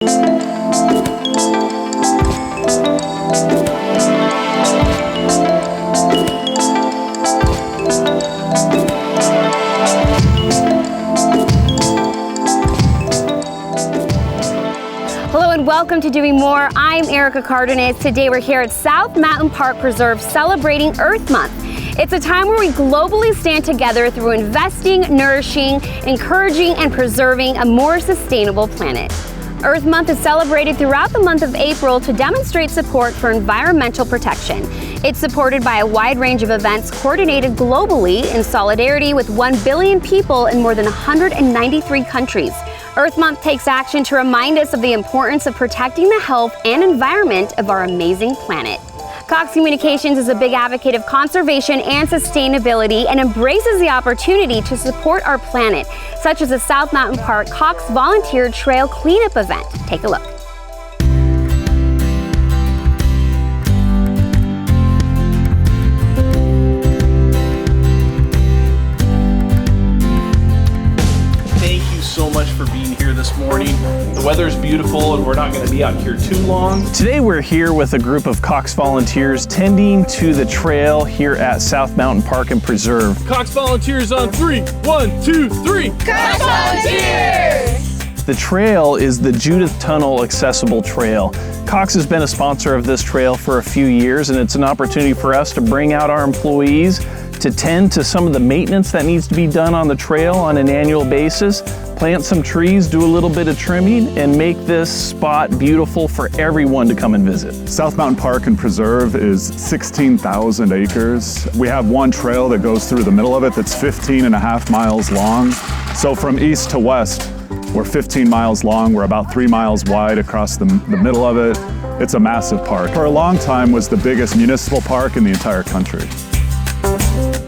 Hello and welcome to Doing More. I'm Erica Cardenas. Today we're here at South Mountain Park Preserve celebrating Earth Month. It's a time where we globally stand together through investing, nourishing, encouraging, and preserving a more sustainable planet. Earth Month is celebrated throughout the month of April to demonstrate support for environmental protection. It's supported by a wide range of events coordinated globally in solidarity with 1 billion people in more than 193 countries. Earth Month takes action to remind us of the importance of protecting the health and environment of our amazing planet. Cox Communications is a big advocate of conservation and sustainability and embraces the opportunity to support our planet, such as the South Mountain Park Cox Volunteer Trail Cleanup event. Take a look. So much for being here this morning. The weather's beautiful and we're not going to be out here too long. Today we're here with a group of Cox volunteers tending to the trail here at South Mountain Park and Preserve. Cox volunteers on 3. 1, 2, 3. Cox volunteers! The trail is the Judith Tunnel Accessible Trail. Cox has been a sponsor of this trail for a few years, and it's an opportunity for us to bring out our employees to tend to some of the maintenance that needs to be done on the trail on an annual basis, plant some trees, do a little bit of trimming, and make this spot beautiful for everyone to come and visit. South Mountain Park and Preserve is 16,000 acres. We have one trail that goes through the middle of it that's 15.5 miles long. So from east to west, we're 15 miles long. We're about 3 miles wide across the middle of it. It's a massive park. For a long time was the biggest municipal park in the entire country.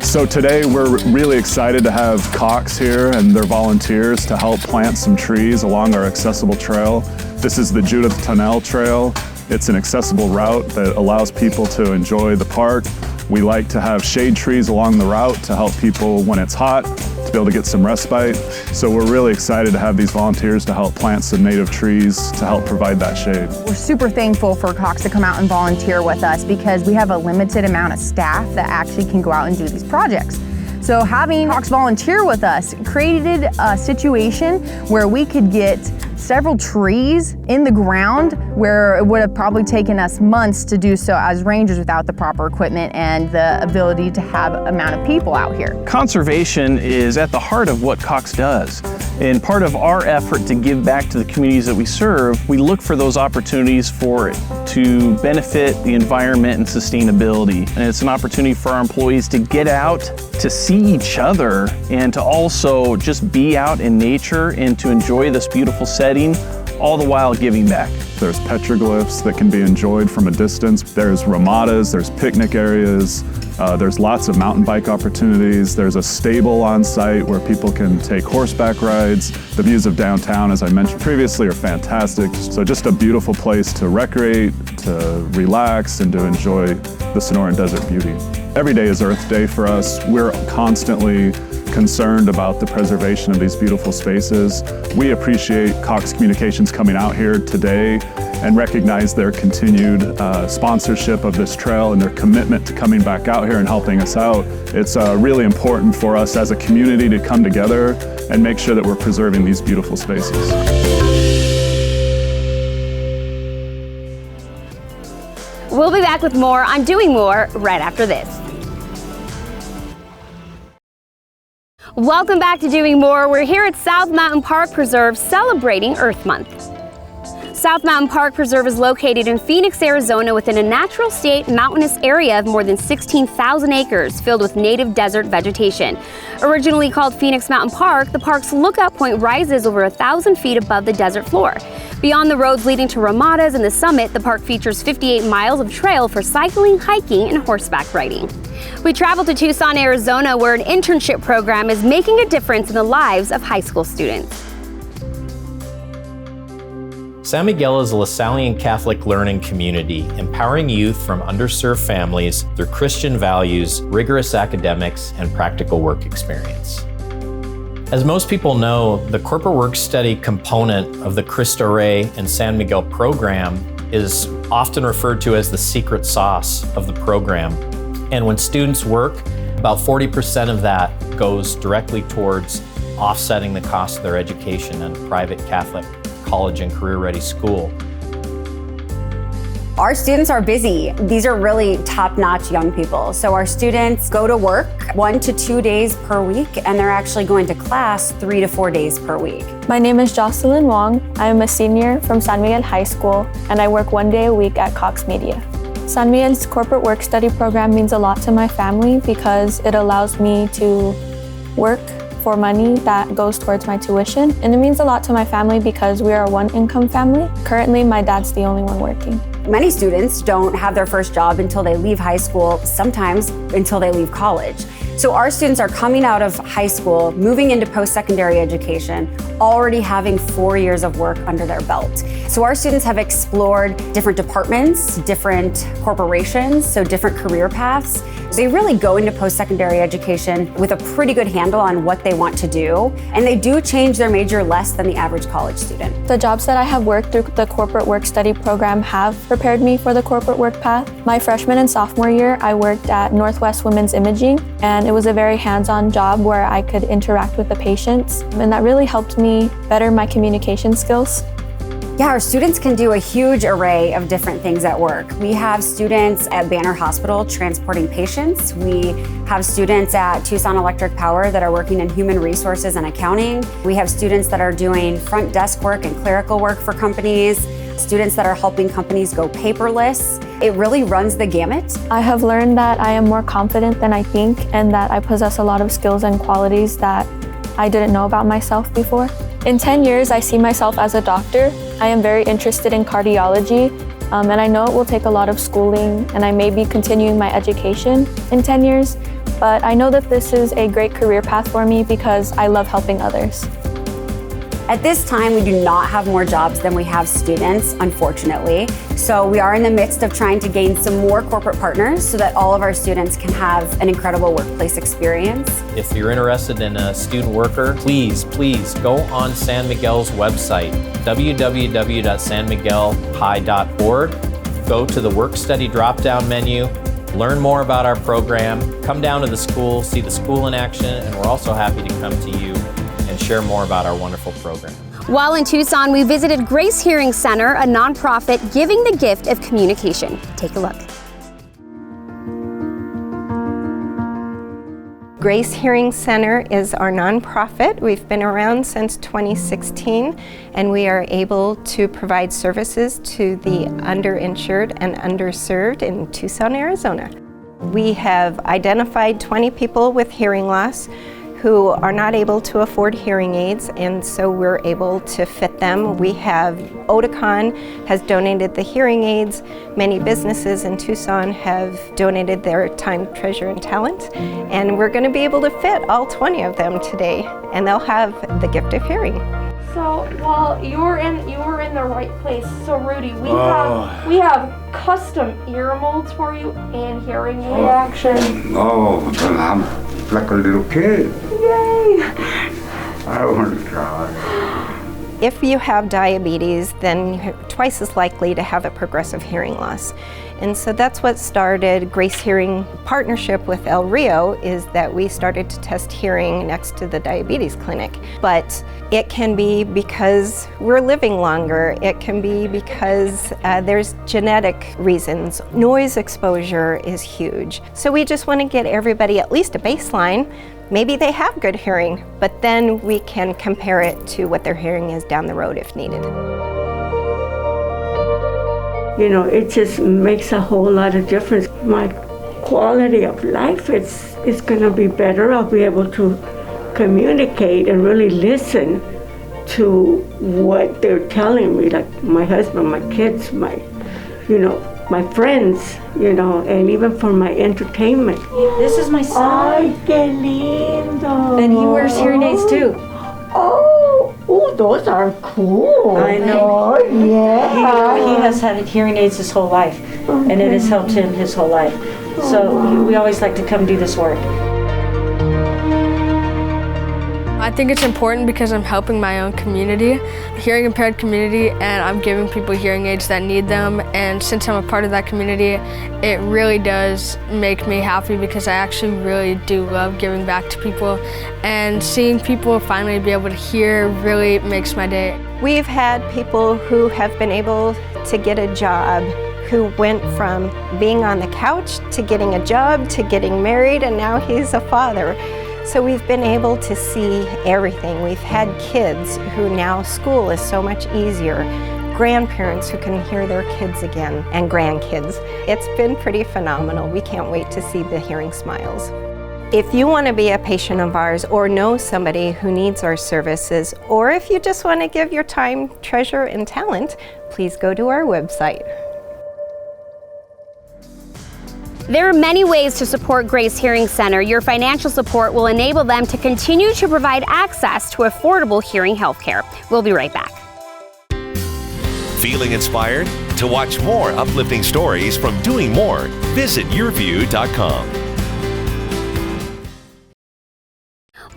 So today we're really excited to have Cox here and their volunteers to help plant some trees along our accessible trail. This is the Judith Tunnel Trail. It's an accessible route that allows people to enjoy the park. We like to have shade trees along the route to help people when it's hot, to be able to get some respite. So we're really excited to have these volunteers to help plant some native trees to help provide that shade. We're super thankful for Cox to come out and volunteer with us because we have a limited amount of staff that actually can go out and do these projects. So having Cox volunteer with us created a situation where we could get several trees in the ground where it would have probably taken us months to do so as rangers without the proper equipment and the ability to have amount of people out here. Conservation is at the heart of what Cox does. And part of our effort to give back to the communities that we serve, we look for those opportunities for it to benefit the environment and sustainability. And it's an opportunity for our employees to get out, to see each other, and to also just be out in nature and to enjoy this beautiful setting, all the while giving back. There's petroglyphs that can be enjoyed from a distance. There's ramadas, there's picnic areas. There's lots of mountain bike opportunities. There's a stable on site where people can take horseback rides. The views of downtown, as I mentioned previously, are fantastic. So just a beautiful place to recreate, to relax, and to enjoy the Sonoran Desert beauty. Every day is Earth Day for us. We're constantly concerned about the preservation of these beautiful spaces. We appreciate Cox Communications coming out here today and recognize their continued sponsorship of this trail and their commitment to coming back out here and helping us out. It's really important for us as a community to come together and make sure that we're preserving these beautiful spaces. We'll be back with more on Doing More right after this. Welcome back to Doing More. We're here at South Mountain Park Preserve celebrating Earth Month. South Mountain Park Preserve is located in Phoenix, Arizona within a natural state mountainous area of more than 16,000 acres filled with native desert vegetation. Originally called Phoenix Mountain Park, the park's lookout point rises over 1,000 feet above the desert floor. Beyond the roads leading to ramadas and the summit, the park features 58 miles of trail for cycling, hiking, and horseback riding. We traveled to Tucson, Arizona, where an internship program is making a difference in the lives of high school students. San Miguel is a Lasallian Catholic learning community, empowering youth from underserved families through Christian values, rigorous academics, and practical work experience. As most people know, the corporate work study component of the Cristo Rey and San Miguel program is often referred to as the secret sauce of the program. And when students work, about 40% of that goes directly towards offsetting the cost of their education in a private Catholic college and career-ready school. Our students are busy. These are really top-notch young people. So our students go to work 1 to 2 days per week, and they're actually going to class 3 to 4 days per week. My name is Jocelyn Wong. I am a senior from San Miguel High School, and I work 1 day a week at Cox Media. San Miguel's corporate work study program means a lot to my family because it allows me to work for money that goes towards my tuition. And it means a lot to my family because we are a one-income family. Currently, my dad's the only one working. Many students don't have their first job until they leave high school, sometimes until they leave college. So our students are coming out of high school, moving into post-secondary education, already having 4 years of work under their belt. So our students have explored different departments, different corporations, so different career paths. They really go into post-secondary education with a pretty good handle on what they want to do, and they do change their major less than the average college student. The jobs that I have worked through the corporate work study program have prepared me for the corporate work path. My freshman and sophomore year, I worked at Northwest Women's Imaging, and it was a very hands-on job where I could interact with the patients, and that really helped me better my communication skills. Yeah, our students can do a huge array of different things at work. We have students at Banner Hospital transporting patients. We have students at Tucson Electric Power that are working in human resources and accounting. We have students that are doing front desk work and clerical work for companies, students that are helping companies go paperless. It really runs the gamut. I have learned that I am more confident than I think and that I possess a lot of skills and qualities that I didn't know about myself before. In 10 years, I see myself as a doctor. I am very interested in cardiology, and I know it will take a lot of schooling, and I may be continuing my education in 10 years, but I know that this is a great career path for me because I love helping others. At this time, we do not have more jobs than we have students, unfortunately. So we are in the midst of trying to gain some more corporate partners so that all of our students can have an incredible workplace experience. If you're interested in a student worker, please go on San Miguel's website, www.sanmiguelhigh.org. Go to the work study drop-down menu, learn more about our program, come down to the school, see the school in action, and we're also happy to come to you and share more about our wonderful program. While in Tucson, we visited Grace Hearing Center, a nonprofit giving the gift of communication. Take a look. Grace Hearing Center is our nonprofit. We've been around since 2016, and we are able to provide services to the underinsured and underserved in Tucson, Arizona. We have identified 20 people with hearing loss who are not able to afford hearing aids, and so we're able to fit them. We have Oticon has donated the hearing aids. Many businesses in Tucson have donated their time, treasure, and talent, and we're going to be able to fit all 20 of them today, and they'll have the gift of hearing. So, well, you were in the right place. So, Rudy, we have custom ear molds for you and hearing aid action. Oh, I'm like a little kid. Yay! I want to try. If you have diabetes, then you're twice as likely to have a progressive hearing loss. And so that's what started Grace Hearing partnership with El Rio, is that we started to test hearing next to the diabetes clinic. But it can be because we're living longer. It can be because there's genetic reasons. Noise exposure is huge. So we just want to get everybody at least a baseline. Maybe they have good hearing, but then we can compare it to what their hearing is down the road if needed. You know, it just makes a whole lot of difference. My quality of life is going to be better. I'll be able to communicate and really listen to what they're telling me, like my husband, my kids, my friends, and even for my entertainment. This is my son. Ay, qué lindo. And he wears hearing aids too. Oh, those are cool. I know. Oh, yeah. He has had hearing aids his whole life, and it has helped him his whole life. So we always like to come do this work. I think it's important because I'm helping my own community, hearing impaired community, and I'm giving people hearing aids that need them. And since I'm a part of that community, it really does make me happy because I actually really do love giving back to people. And seeing people finally be able to hear really makes my day. We've had people who have been able to get a job, who went from being on the couch to getting a job to getting married, and now he's a father. So we've been able to see everything. We've had kids who now school is so much easier, grandparents who can hear their kids again, and grandkids. It's been pretty phenomenal. We can't wait to see the hearing smiles. If you want to be a patient of ours or know somebody who needs our services, or if you just want to give your time, treasure, and talent, please go to our website. There are many ways to support Grace Hearing Center. Your financial support will enable them to continue to provide access to affordable hearing health care. We'll be right back. Feeling inspired? To watch more uplifting stories from Doing More, visit yourview.com.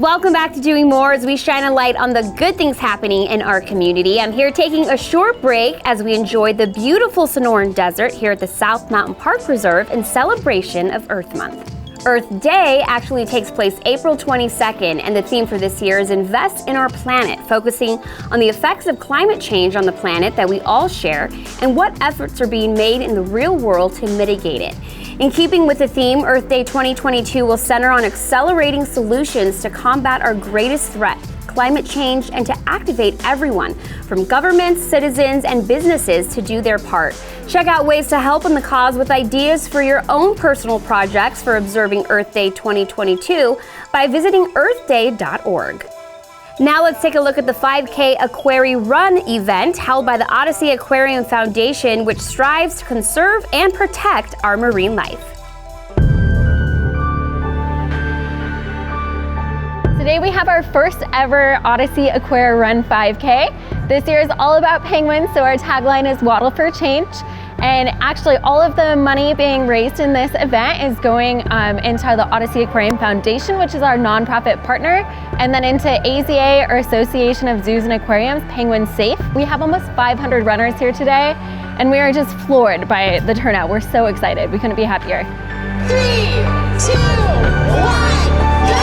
Welcome back to Doing More as we shine a light on the good things happening in our community. I'm here taking a short break as we enjoy the beautiful Sonoran Desert here at the South Mountain Park Reserve in celebration of Earth Month. Earth Day actually takes place April 22nd, and the theme for this year is Invest in Our Planet, focusing on the effects of climate change on the planet that we all share and what efforts are being made in the real world to mitigate it. In keeping with the theme, Earth Day 2022 will center on accelerating solutions to combat our greatest threat, climate change, and to activate everyone, from governments, citizens, and businesses to do their part. Check out ways to help in the cause with ideas for your own personal projects for observing Earth Day 2022 by visiting earthday.org. Now let's take a look at the 5K Aquari-RUN event held by the OdySea Aquarium Foundation, which strives to conserve and protect our marine life. Today we have our first ever OdySea Aquari-RUN 5K. This year is all about penguins, so our tagline is Waddle for Change. And actually all of the money being raised in this event is going into the OdySea Aquarium Foundation, which is our nonprofit partner, and then into AZA, or Association of Zoos and Aquariums, Penguin Safe. We have almost 500 runners here today, and we are just floored by the turnout. We're so excited. We couldn't be happier. 3, 2, 1, go!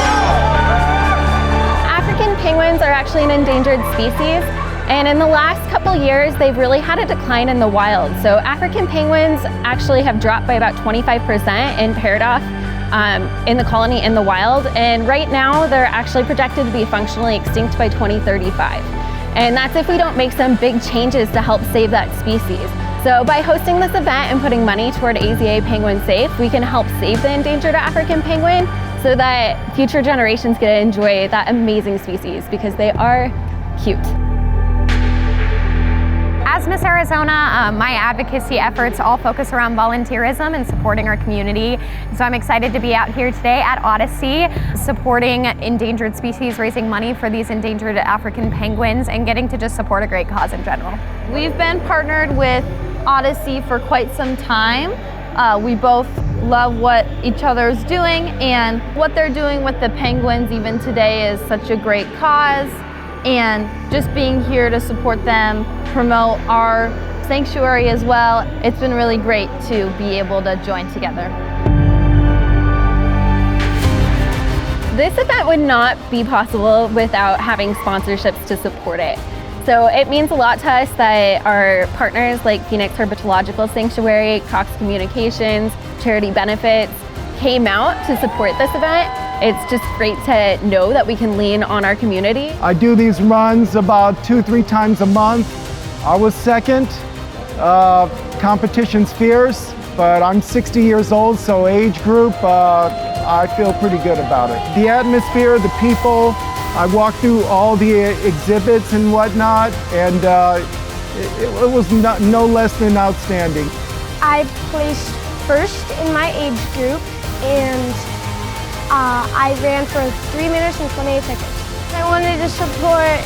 African penguins are actually an endangered species. And in the last couple years, they've really had a decline in the wild. So African penguins actually have dropped by about 25% and paired off in the colony in the wild. And right now, they're actually projected to be functionally extinct by 2035. And that's if we don't make some big changes to help save that species. So by hosting this event and putting money toward AZA Penguin Safe, we can help save the endangered African penguin so that future generations get to enjoy that amazing species because they are cute. As Miss Arizona, my advocacy efforts all focus around volunteerism and supporting our community. So I'm excited to be out here today at OdySea, supporting endangered species, raising money for these endangered African penguins, and getting to just support a great cause in general. We've been partnered with OdySea for quite some time. We both love what each other is doing, and what they're doing with the penguins even today is such a great cause. And just being here to support them, promote our sanctuary as well, it's been really great to be able to join together. This event would not be possible without having sponsorships to support it. So it means a lot to us that our partners like Phoenix Herpetological Sanctuary, Cox Communications, Charity Benefits came out to support this event. It's just great to know that we can lean on our community. I do these runs about 2-3 times a month. I was second. Competition's fierce, but I'm 60 years old, so age group, I feel pretty good about it. The atmosphere, the people, I walked through all the exhibits and whatnot, and it was no less than outstanding. I placed first in my age group, and I ran for 3 minutes and 28 seconds. I wanted to support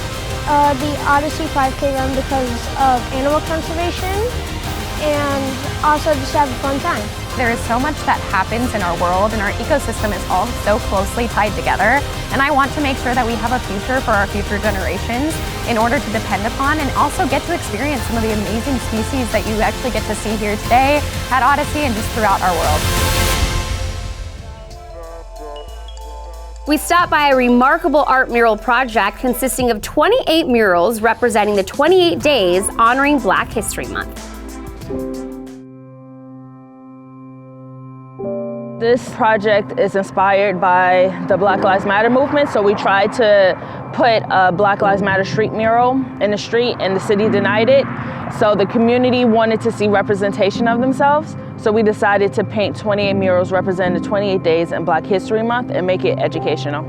the OdySea 5K run because of animal conservation, and also just have a fun time. There is so much that happens in our world, and our ecosystem is all so closely tied together. And I want to make sure that we have a future for our future generations in order to depend upon and also get to experience some of the amazing species that you actually get to see here today at OdySea and just throughout our world. We stopped by a remarkable art mural project consisting of 28 murals representing the 28 days honoring Black History Month. This project is inspired by the Black Lives Matter movement, so we tried to put a Black Lives Matter street mural in the street, and the city denied it. So the community wanted to see representation of themselves, so we decided to paint 28 murals representing the 28 days in Black History Month and make it educational.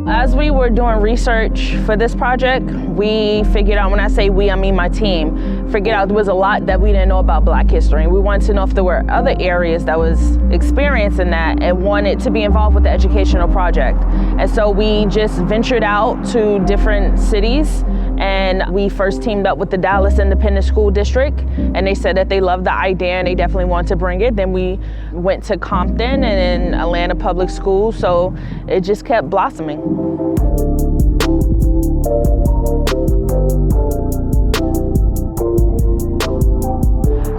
As we were doing research for this project, we figured out, when I say we, I mean my team, figured out there was a lot that we didn't know about Black history. We wanted to know if there were other areas that was experiencing that and wanted to be involved with the educational project. And so we just ventured out to different cities, and we first teamed up with the Dallas Independent School District, and they said that they loved the idea and they definitely wanted to bring it. Then we went to Compton and then Atlanta Public Schools, so it just kept blossoming.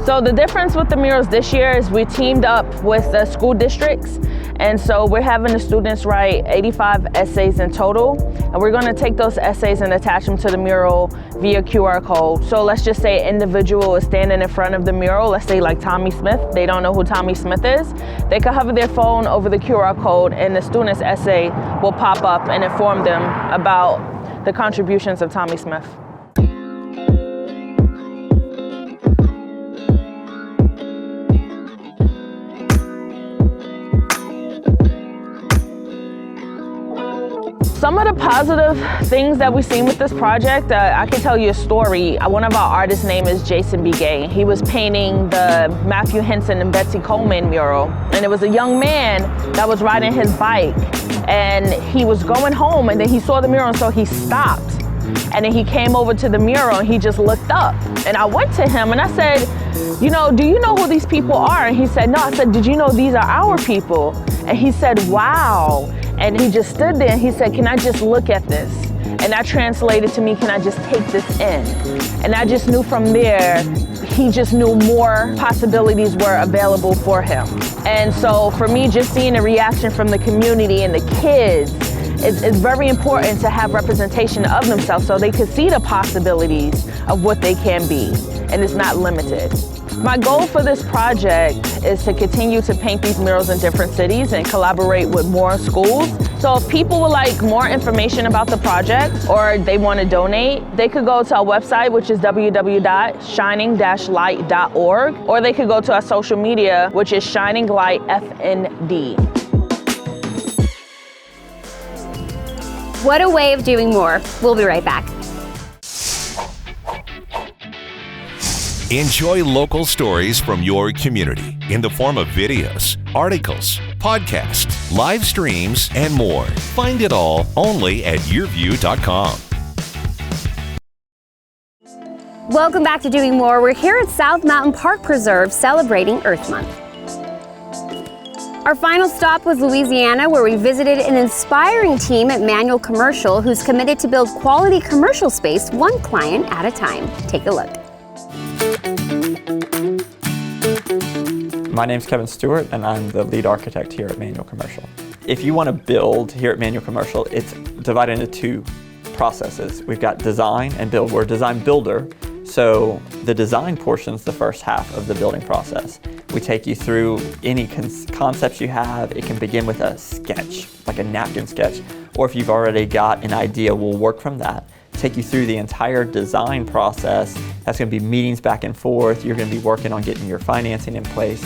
So the difference with the murals this year is we teamed up with the school districts, and so we're having the students write 85 essays in total, and we're going to take those essays and attach them to the mural via QR code. So let's just say an individual is standing in front of the mural, let's say like Tommy Smith, they don't know who Tommy Smith is, they could hover their phone over the QR code and the student's essay will pop up and inform them about the contributions of Tommy Smith. Some of the positive things that we've seen with this project, I can tell you a story. One of our artists' name is Jason B. Gay. He was painting the Matthew Henson and Betsy Coleman mural, and it was a young man that was riding his bike, and he was going home, and then he saw the mural, and so he stopped. And then he came over to the mural and he just looked up. And I went to him and I said, you know, do you know who these people are? And he said, no. I said, did you know these are our people? And he said, wow. And he just stood there and he said, can I just look at this? And that translated to me, can I just take this in? And I just knew from there, he just knew more possibilities were available for him. And so for me, just seeing the reaction from the community and the kids, it's very important to have representation of themselves so they can see the possibilities of what they can be, and it's not limited. My goal for this project is to continue to paint these murals in different cities and collaborate with more schools. So if people would like more information about the project or they want to donate, they could go to our website, which is www.shining-light.org, or they could go to our social media, which is Shining Light FND. What a way of doing more. We'll be right back. Enjoy local stories from your community in the form of videos, articles, podcasts, live streams, and more. Find it all only at yourview.com. Welcome back to Doing More. We're here at South Mountain Park Preserve celebrating Earth Month. Our final stop was Louisiana, where we visited an inspiring team at Manuel Commercial who's committed to build quality commercial space one client at a time. Take a look. My name's Kevin Stewart, and I'm the lead architect here at Manuel Commercial. If you want to build here at Manuel Commercial, it's divided into two processes. We've got design and build. We're a design builder, so the design portion is the first half of the building process. We take you through any concepts you have. It can begin with a sketch, like a napkin sketch, or if you've already got an idea, we'll work from that. Take you through the entire design process. That's going to be meetings back and forth. You're going to be working on getting your financing in place.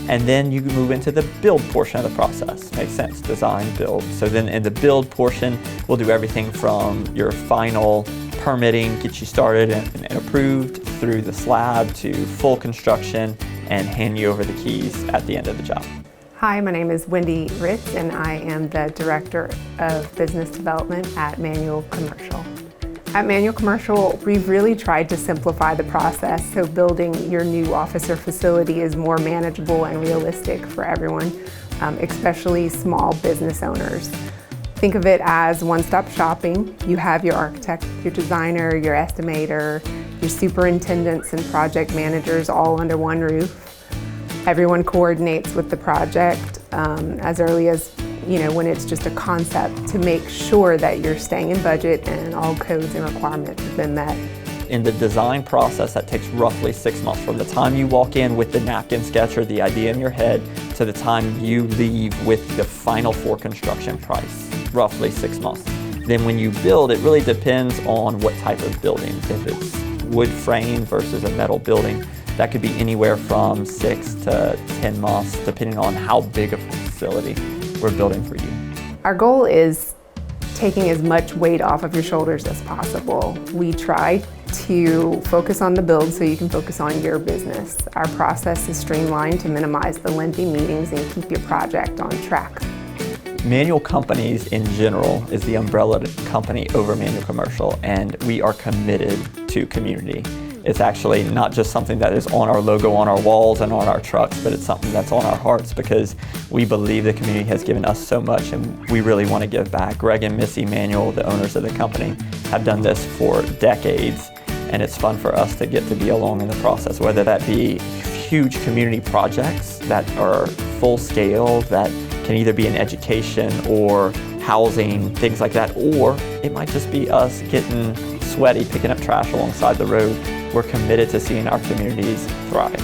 And then you can move into the build portion of the process. Makes sense, design, build. So then in the build portion, we'll do everything from your final permitting, get you started and approved, through the slab to full construction, and hand you over the keys at the end of the job. Hi, my name is Wendy Ritz, and I am the Director of Business Development at Manuel Commercial. At Manuel Commercial, we've really tried to simplify the process so building your new office or facility is more manageable and realistic for everyone, especially small business owners. Think of it as one-stop shopping. You have your architect, your designer, your estimator, your superintendents and project managers all under one roof. Everyone coordinates with the project as early as, when it's just a concept to make sure that you're staying in budget and all codes and requirements have been met. In the design process, that takes roughly 6 months from the time you walk in with the napkin sketch or the idea in your head to the time you leave with the final for construction price, roughly 6 months. Then when you build, it really depends on what type of buildings. If it's wood frame versus a metal building, that could be anywhere from 6 to 10 months, depending on how big of a facility we're building for you. Our goal is taking as much weight off of your shoulders as possible. We try to focus on the build so you can focus on your business. Our process is streamlined to minimize the lengthy meetings and keep your project on track. Manuel Companies in general is the umbrella company over Manuel Commercial, and we are committed to community. It's actually not just something that is on our logo on our walls and on our trucks, but it's something that's on our hearts because we believe the community has given us so much and we really want to give back. Greg and Missy Manuel, the owners of the company, have done this for decades, and it's fun for us to get to be along in the process, whether that be huge community projects that are full scale, that can either be in education or housing, things like that, or it might just be us getting sweaty, picking up trash alongside the road. We're committed to seeing our communities thrive.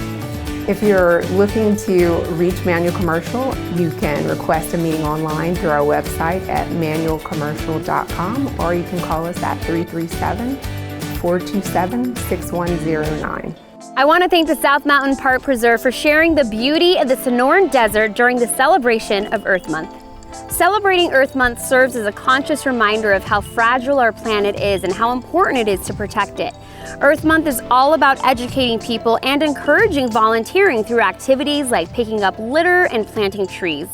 If you're looking to reach Manuel Commercial, you can request a meeting online through our website at manuelcommercial.com, or you can call us at 337-427-6109. I want to thank the South Mountain Park Preserve for sharing the beauty of the Sonoran Desert during the celebration of Earth Month. Celebrating Earth Month serves as a conscious reminder of how fragile our planet is and how important it is to protect it. Earth Month is all about educating people and encouraging volunteering through activities like picking up litter and planting trees.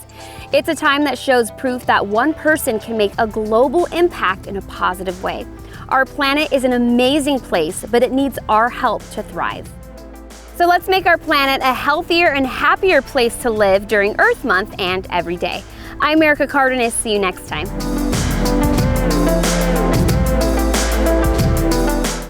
It's a time that shows proof that one person can make a global impact in a positive way. Our planet is an amazing place, but it needs our help to thrive. So let's make our planet a healthier and happier place to live during Earth Month and every day. I'm Erica Cardenas. See you next time.